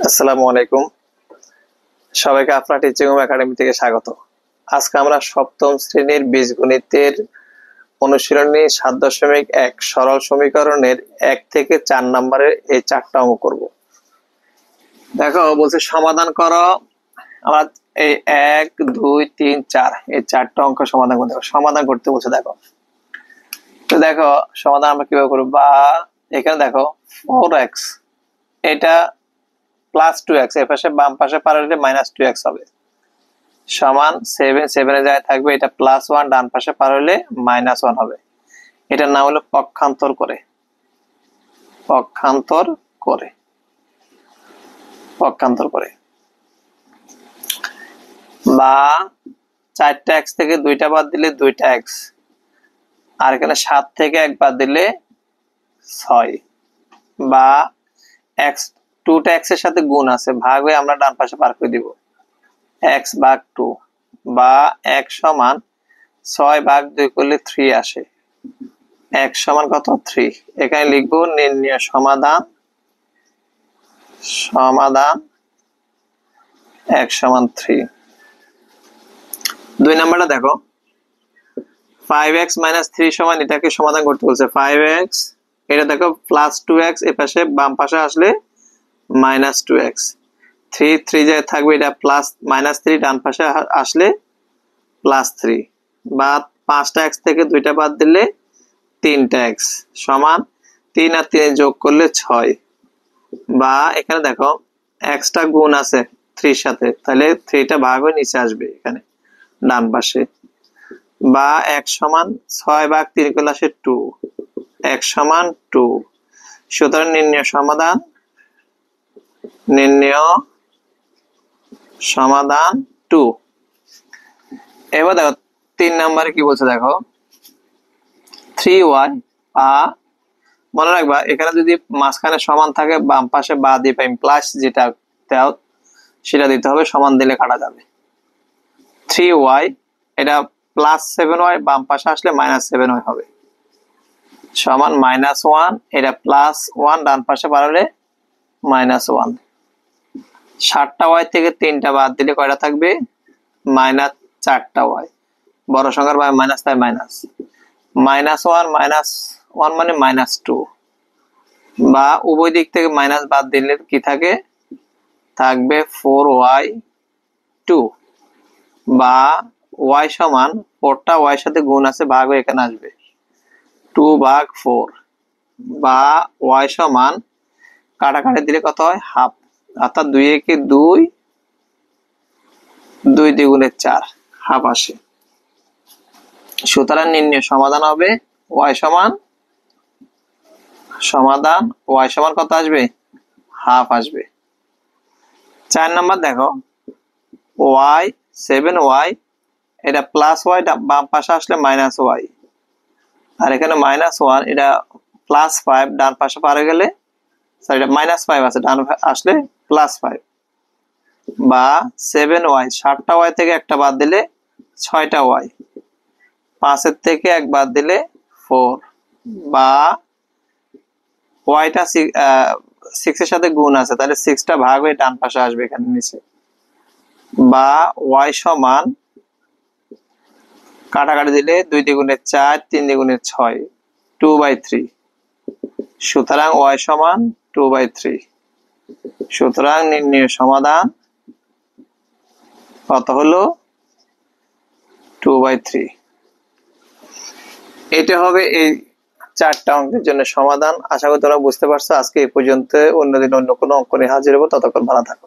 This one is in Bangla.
আসসালামু আলাইকুম, সবাইকে আপনার টিচিং হোম একাডেমি থেকে স্বাগত। আজকে আমরা সপ্তম শ্রেণীর বীজগণিতের অনুশীলনী ৭.১ সরল সমীকরণের ১ থেকে ৪ নম্বরের এই ৪টা অঙ্ক করব। দেখো বলছে সমাধান করো। আমরা এই ১ ২ ৩ ৪ এই ৪টা অঙ্ক সমাধান করতে হবে। সমাধান করতে বলছে দেখো। তো দেখো সমাধান আমরা কিভাবে করব, বা এখানে দেখো 4x এটা প্লাস 2x এর পাশে বাম পাশে পারলে মাইনাস 2x হবে, সমান 7 7 এর জায়গায় থাকবে এটা প্লাস 1, ডান পাশে পারলে মাইনাস 1 হবে। এটার নাম হলো পক্ষান্তর করে। পক্ষান্তর করে পক্ষান্তর করে বা 4টা x থেকে 2টা বাদ দিলে 2টা x, আর এখানে 7 থেকে 1 বাদ দিলে 6, বা x 2টা x এর সাথে গুণ আছে, ভাগ হয়ে আমরা ডান পাশে পার করে দিব x ভাগ 2, বা x সমান 6 ভাগ 2 করলে 3 আসে। x সমান কত? 3। এখানে লিখবো নির্ণয় সমাধান x সমান 3। 2 নাম্বারটা দেখো 5x - 3 সমান, এটাকে সমাধান করতে বলছে। 5x এটা দেখো প্লাস 2x এর পাশে বাম পাশে আসলে মাইনাস 2x, 3 যায় থাকবে এটা প্লাস মাইনাস 3, ডান পাশে আসলে প্লাস 3, বা 5টা x থেকে 2টা বাদ দিলে 3টা x, সমান 3 আর 3 যোগ করলে 6, বা এখানে দেখো x টা গুণ আছে 3 সাথে, তাহলে 3টা ভাগ হয়ে নিচে আসবে এখানে ডান পাশে, বা x সমান 6 ভাগ 3 করলে আসে 2, x সমান 2। সুতরাং নির্ণয় সমাধান 2। এবার দেখো 3 নম্বরে কি বলছে দেখো 3y, বা মনে রাখবা এখানে যদি মাঝখানে সমান থাকে বাম পাশে বা দিয়ে পাই প্লাস যেটা দাও সেটা দিতে হবে, সমান দিলে কাটা যাবে। 3y এটা প্লাস 7y বাম পাশে আসলে মাইনাস 7y হবে, সমান মাইনাস 1, এটা প্লাস 1 ডান পাশে বাড়ালে মাইনাস 1। 7টা y থেকে 3টা বাদ দিলে কয়টা থাকবে? মাইনাস 4টা y। বড় সংখ্যার মাইনাস তাই মাইনাস, মাইনাস 1 মানে মাইনাস 2, বা উভয় দিক থেকে মাইনাস বাদ দিলে কি থাকে? থাকবে 4y2, বা y সমান 4টা y সাথে গুণ আছে, ভাগ হয়ে এখানে আসবে 2 ভাগ 4, বা y সমান কাটাকাটি দিলে কত হয়? হাফ, অর্থাৎ 2 একে 2, 2 দ্বিগুণে 4, হাফ আসে। সুতরাং নির্ণয় সমাধান হবে y সমান কত আসবে? হাফ আসবে। 4 নাম্বার দেখো y 7y এটা প্লাস y বাম পাশে আসলে মাইনাস y, আর এখানে মাইনাস 1 এটা প্লাস 5 ডান পাশে পারে গেলে এটা মাইনাস 5 আছে, ডান আসলে প্লাস 5, বা 7y 7টা y থেকে একটা বাদ দিলে 6টা y, 5 এর থেকে 1 বাদ দিলে 4, বা yটা 6 এর সাথে গুণ আছে, তাহলে 6টা ভাগ হয়ে ডান পাশে আসবে এখানে নিচে, বা y সমান কাটাকাটি দিলে 2 দ্বিগুণে 4, 3 দ্বিগুণে 6, 2/3। সুতরাং y সমান 2/3। সুতরাং নির্ণয় সমাধান কত হলো? 2/3। এটা হবে এই 4টা অঙ্কের জন্য সমাধান। আশা করি তোমরা বুঝতে পারছো। আজকে এই পর্যন্ত, অন্যদিন অন্য কোনো অঙ্ক নিয়ে হাজির হবো। ততক্ষণ ভালো থাকো।